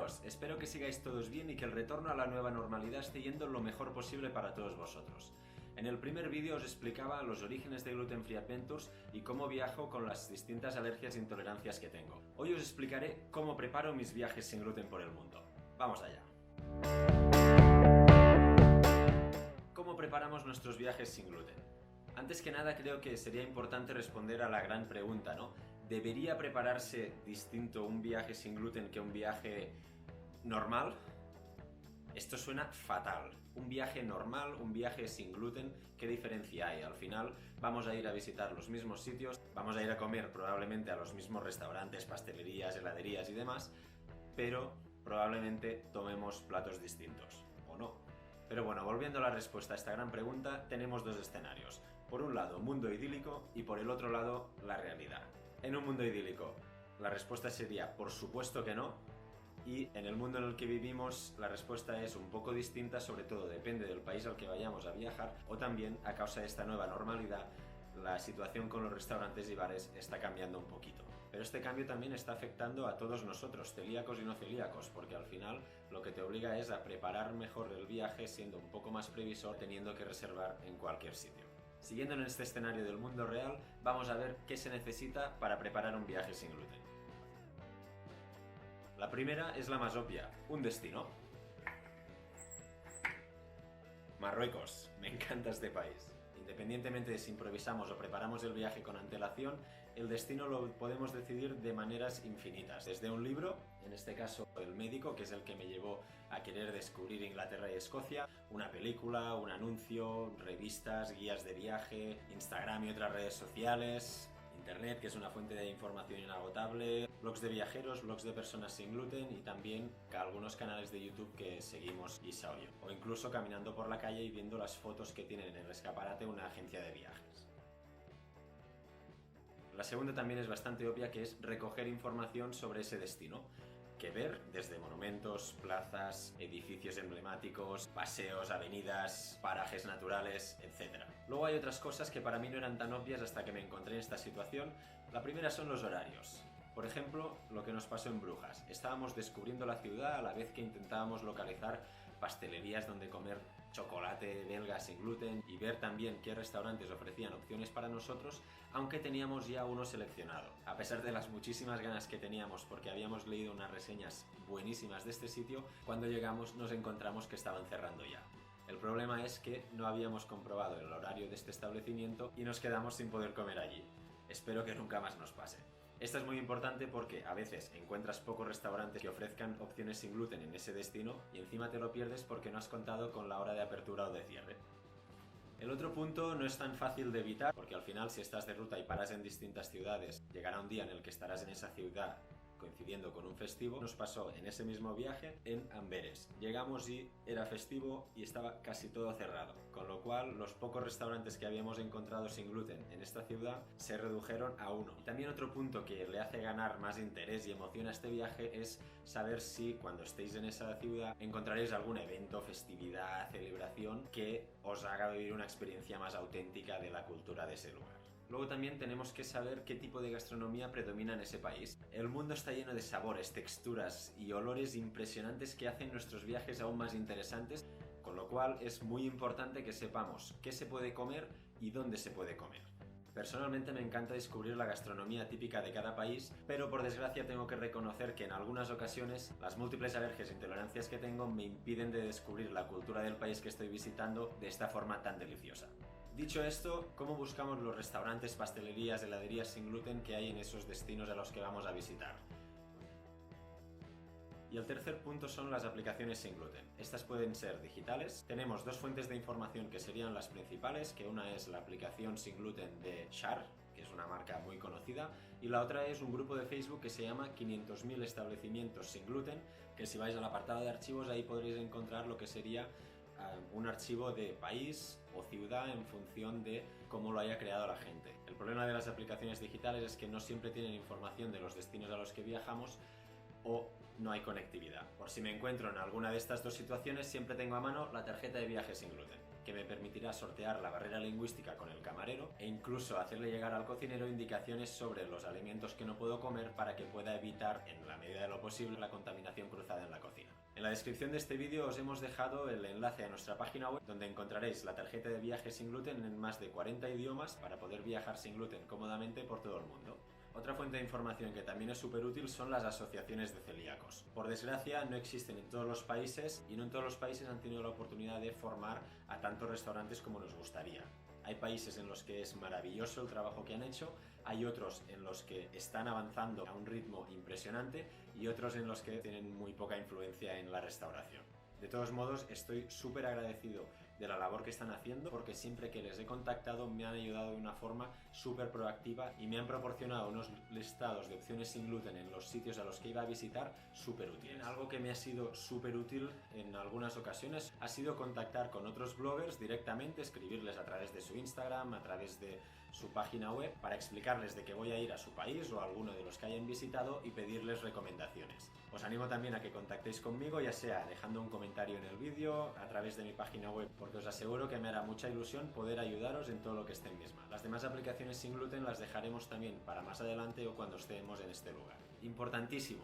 amigos, espero que sigáis todos bien y que el retorno a la nueva normalidad esté yendo lo mejor posible para todos vosotros. En el primer vídeo os explicaba los orígenes de Gluten Free Adventures y cómo viajo con las distintas alergias e intolerancias que tengo. Hoy os explicaré cómo preparo mis viajes sin gluten por el mundo. ¡Vamos allá! ¿Cómo preparamos nuestros viajes sin gluten? Antes que nada creo que sería importante responder a la gran pregunta, ¿no? ¿Debería prepararse distinto un viaje sin gluten que un viaje normal? Esto suena fatal. Un viaje normal, un viaje sin gluten, ¿qué diferencia hay? Al final vamos a ir a visitar los mismos sitios, vamos a ir a comer probablemente a los mismos restaurantes, pastelerías, heladerías y demás, pero probablemente tomemos platos distintos, ¿o no? Pero bueno, volviendo a la respuesta a esta gran pregunta, tenemos dos escenarios. Por un lado, mundo idílico y por el otro lado, la realidad. En un mundo idílico, la respuesta sería por supuesto que no, y en el mundo en el que vivimos la respuesta es un poco distinta, sobre todo depende del país al que vayamos a viajar, o también a causa de esta nueva normalidad, la situación con los restaurantes y bares está cambiando un poquito. Pero este cambio también está afectando a todos nosotros, celíacos y no celíacos, porque al final lo que te obliga es a preparar mejor el viaje siendo un poco más previsor, teniendo que reservar en cualquier sitio. Siguiendo en este escenario del mundo real, vamos a ver qué se necesita para preparar un viaje sin gluten. La primera es la más obvia, un destino. Marruecos, me encanta este país. Independientemente de si improvisamos o preparamos el viaje con antelación, el destino lo podemos decidir de maneras infinitas. Desde un libro, en este caso El médico, que es el que me llevó a querer descubrir Inglaterra y Escocia, una película, un anuncio, revistas, guías de viaje, Instagram y otras redes sociales, Internet, que es una fuente de información inagotable, blogs de viajeros, blogs de personas sin gluten y también algunos canales de YouTube que seguimos y yo. O incluso caminando por la calle y viendo las fotos que tienen en el escaparate una agencia de viajes. La segunda también es bastante obvia, que es recoger información sobre ese destino. Que ver desde monumentos, plazas, edificios emblemáticos, paseos, avenidas, parajes naturales, etc. Luego hay otras cosas que para mí no eran tan obvias hasta que me encontré en esta situación. La primera son los horarios. Por ejemplo, lo que nos pasó en Brujas. Estábamos descubriendo la ciudad a la vez que intentábamos localizar pastelerías donde comer chocolate belga sin gluten y ver también qué restaurantes ofrecían opciones para nosotros, aunque teníamos ya uno seleccionado. A pesar de las muchísimas ganas que teníamos porque habíamos leído unas reseñas buenísimas de este sitio, cuando llegamos nos encontramos que estaban cerrando ya. El problema es que no habíamos comprobado el horario de este establecimiento y nos quedamos sin poder comer allí. Espero que nunca más nos pase. Esto es muy importante porque a veces encuentras pocos restaurantes que ofrezcan opciones sin gluten en ese destino y encima te lo pierdes porque no has contado con la hora de apertura o de cierre. El otro punto no es tan fácil de evitar porque al final, si estás de ruta y paras en distintas ciudades, llegará un día en el que estarás en esa ciudad coincidiendo con un festivo. Nos pasó en ese mismo viaje en Amberes. Llegamos y era festivo y estaba casi todo cerrado, con lo cual los pocos restaurantes que habíamos encontrado sin gluten en esta ciudad se redujeron a uno. Y también otro punto que le hace ganar más interés y emoción a este viaje es saber si cuando estéis en esa ciudad encontraréis algún evento, festividad, celebración que os haga vivir una experiencia más auténtica de la cultura de ese lugar. Luego también tenemos que saber qué tipo de gastronomía predomina en ese país. El mundo está lleno de sabores, texturas y olores impresionantes que hacen nuestros viajes aún más interesantes, con lo cual es muy importante que sepamos qué se puede comer y dónde se puede comer. Personalmente me encanta descubrir la gastronomía típica de cada país, pero por desgracia tengo que reconocer que en algunas ocasiones las múltiples alergias e intolerancias que tengo me impiden de descubrir la cultura del país que estoy visitando de esta forma tan deliciosa. Dicho esto, ¿cómo buscamos los restaurantes, pastelerías, heladerías sin gluten que hay en esos destinos a los que vamos a visitar? Y el tercer punto son las aplicaciones sin gluten. Estas pueden ser digitales. Tenemos dos fuentes de información que serían las principales, que una es la aplicación sin gluten de Shar, que es una marca muy conocida, y la otra es un grupo de Facebook que se llama 500.000 establecimientos sin gluten, que si vais al apartado de archivos ahí podréis encontrar lo que sería un archivo de país o ciudad en función de cómo lo haya creado la gente. El problema de las aplicaciones digitales es que no siempre tienen información de los destinos a los que viajamos o no hay conectividad. Por si me encuentro en alguna de estas dos situaciones, siempre tengo a mano la tarjeta de viaje sin gluten, que me permitirá sortear la barrera lingüística con el camarero e incluso hacerle llegar al cocinero indicaciones sobre los alimentos que no puedo comer para que pueda evitar, en la medida de lo posible, la contaminación cruzada en la cocina. En la descripción de este vídeo os hemos dejado el enlace a nuestra página web donde encontraréis la tarjeta de viaje sin gluten en más de 40 idiomas para poder viajar sin gluten cómodamente por todo el mundo. Otra fuente de información que también es súper útil son las asociaciones de celíacos. Por desgracia no existen en todos los países y no en todos los países han tenido la oportunidad de formar a tantos restaurantes como nos gustaría. Hay países en los que es maravilloso el trabajo que han hecho, hay otros en los que están avanzando a un ritmo impresionante y otros en los que tienen muy poca influencia en la restauración. De todos modos, estoy súper agradecido de la labor que están haciendo porque siempre que les he contactado me han ayudado de una forma súper proactiva y me han proporcionado unos listados de opciones sin gluten en los sitios a los que iba a visitar súper útiles. Algo que me ha sido súper útil en algunas ocasiones ha sido contactar con otros bloggers directamente, escribirles a través de su Instagram, a través de su página web para explicarles de que voy a ir a su país o a alguno de los que hayan visitado y pedirles recomendaciones. Os animo también a que contactéis conmigo, ya sea dejando un comentario en el vídeo, a través de mi página web, porque os aseguro que me hará mucha ilusión poder ayudaros en todo lo que esté en mis manos. Las demás aplicaciones sin gluten las dejaremos también para más adelante o cuando estemos en este lugar. Importantísimo,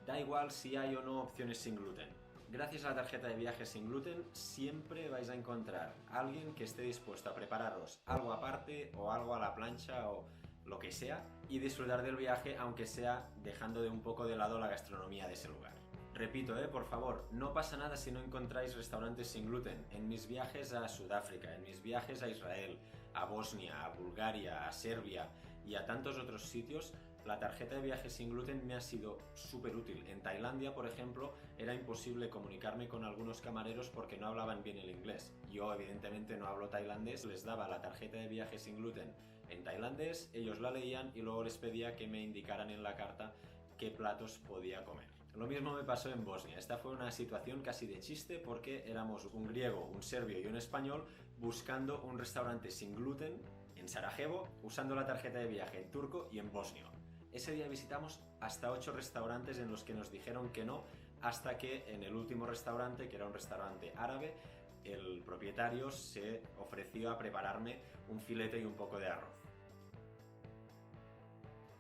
da igual si hay o no opciones sin gluten. Gracias a la tarjeta de viaje sin gluten siempre vais a encontrar a alguien que esté dispuesto a prepararos algo aparte o algo a la plancha o lo que sea y disfrutar del viaje aunque sea dejando de un poco de lado la gastronomía de ese lugar. Repito, por favor, no pasa nada si no encontráis restaurantes sin gluten. En mis viajes a Sudáfrica, en mis viajes a Israel, a Bosnia, a Bulgaria, a Serbia y a tantos otros sitios, la tarjeta de viaje sin gluten me ha sido súper útil. En Tailandia, por ejemplo, era imposible comunicarme con algunos camareros porque no hablaban bien el inglés. Yo, evidentemente, no hablo tailandés, les daba la tarjeta de viaje sin gluten en tailandés, ellos la leían y luego les pedía que me indicaran en la carta qué platos podía comer. Lo mismo me pasó en Bosnia. Esta fue una situación casi de chiste porque éramos un griego, un serbio y un español buscando un restaurante sin gluten en Sarajevo, usando la tarjeta de viaje en turco y en bosnio. Ese día visitamos hasta 8 restaurantes en los que nos dijeron que no, hasta que en el último restaurante, que era un restaurante árabe, el propietario se ofreció a prepararme un filete y un poco de arroz.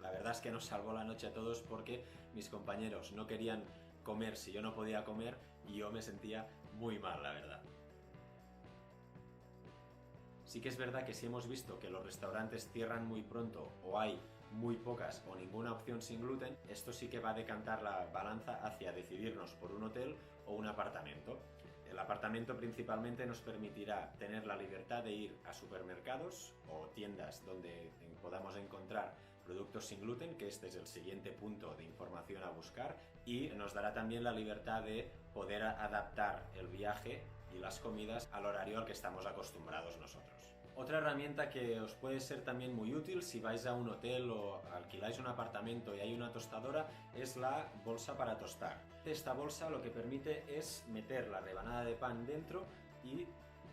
La verdad es que nos salvó la noche a todos porque mis compañeros no querían comer si yo no podía comer y yo me sentía muy mal, la verdad. Sí que es verdad que si hemos visto que los restaurantes cierran muy pronto o hay muy pocas o ninguna opción sin gluten, esto sí que va a decantar la balanza hacia decidirnos por un hotel o un apartamento. El apartamento principalmente nos permitirá tener la libertad de ir a supermercados o tiendas donde podamos encontrar productos sin gluten, que este es el siguiente punto de información a buscar, y nos dará también la libertad de poder adaptar el viaje y las comidas al horario al que estamos acostumbrados nosotros. Otra herramienta que os puede ser también muy útil si vais a un hotel o alquiláis un apartamento y hay una tostadora es la bolsa para tostar. Esta bolsa lo que permite es meter la rebanada de pan dentro y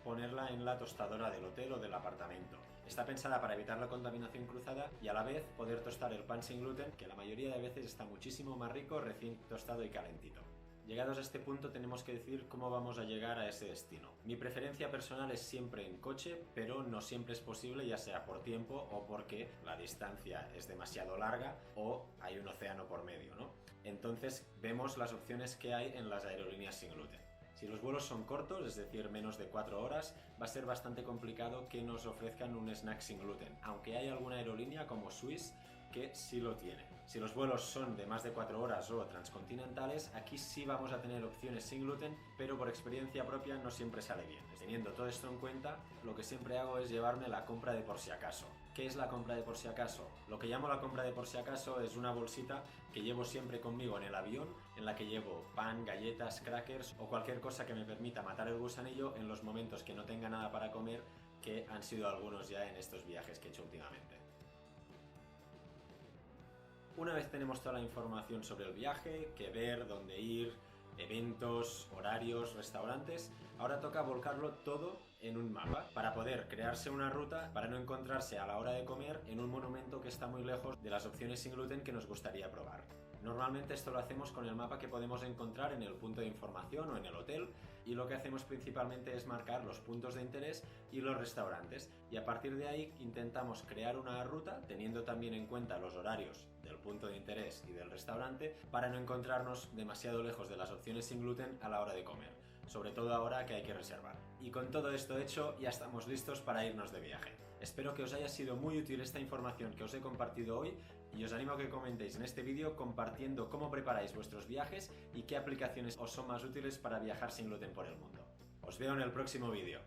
ponerla en la tostadora del hotel o del apartamento. Está pensada para evitar la contaminación cruzada y a la vez poder tostar el pan sin gluten, que la mayoría de veces está muchísimo más rico recién tostado y calentito. Llegados a este punto tenemos que decidir cómo vamos a llegar a ese destino. Mi preferencia personal es siempre en coche, pero no siempre es posible, ya sea por tiempo o porque la distancia es demasiado larga o hay un océano por medio, ¿no? Entonces vemos las opciones que hay en las aerolíneas sin gluten. Si los vuelos son cortos, es decir, menos de 4 horas, va a ser bastante complicado que nos ofrezcan un snack sin gluten, aunque hay alguna aerolínea como Swiss que sí lo tiene. Si los vuelos son de más de 4 horas o transcontinentales, aquí sí vamos a tener opciones sin gluten, pero por experiencia propia no siempre sale bien. Teniendo todo esto en cuenta, lo que siempre hago es llevarme la compra de por si acaso. ¿Qué es la compra de por si acaso? Lo que llamo la compra de por si acaso es una bolsita que llevo siempre conmigo en el avión, en la que llevo pan, galletas, crackers o cualquier cosa que me permita matar el gusanillo en los momentos que no tenga nada para comer, que han sido algunos ya en estos viajes que he hecho últimamente. Una vez tenemos toda la información sobre el viaje, qué ver, dónde ir, eventos, horarios, restaurantes, ahora toca volcarlo todo en un mapa para poder crearse una ruta para no encontrarse a la hora de comer en un monumento que está muy lejos de las opciones sin gluten que nos gustaría probar. Normalmente esto lo hacemos con el mapa que podemos encontrar en el punto de información o en el hotel, y lo que hacemos principalmente es marcar los puntos de interés y los restaurantes, y a partir de ahí intentamos crear una ruta teniendo también en cuenta los horarios del punto de interés y del restaurante para no encontrarnos demasiado lejos de las opciones sin gluten a la hora de comer, sobre todo ahora que hay que reservar. Y con todo esto hecho ya estamos listos para irnos de viaje. Espero que os haya sido muy útil esta información que os he compartido hoy y os animo a que comentéis en este vídeo compartiendo cómo preparáis vuestros viajes y qué aplicaciones os son más útiles para viajar sin gluten por el mundo. Os veo en el próximo vídeo.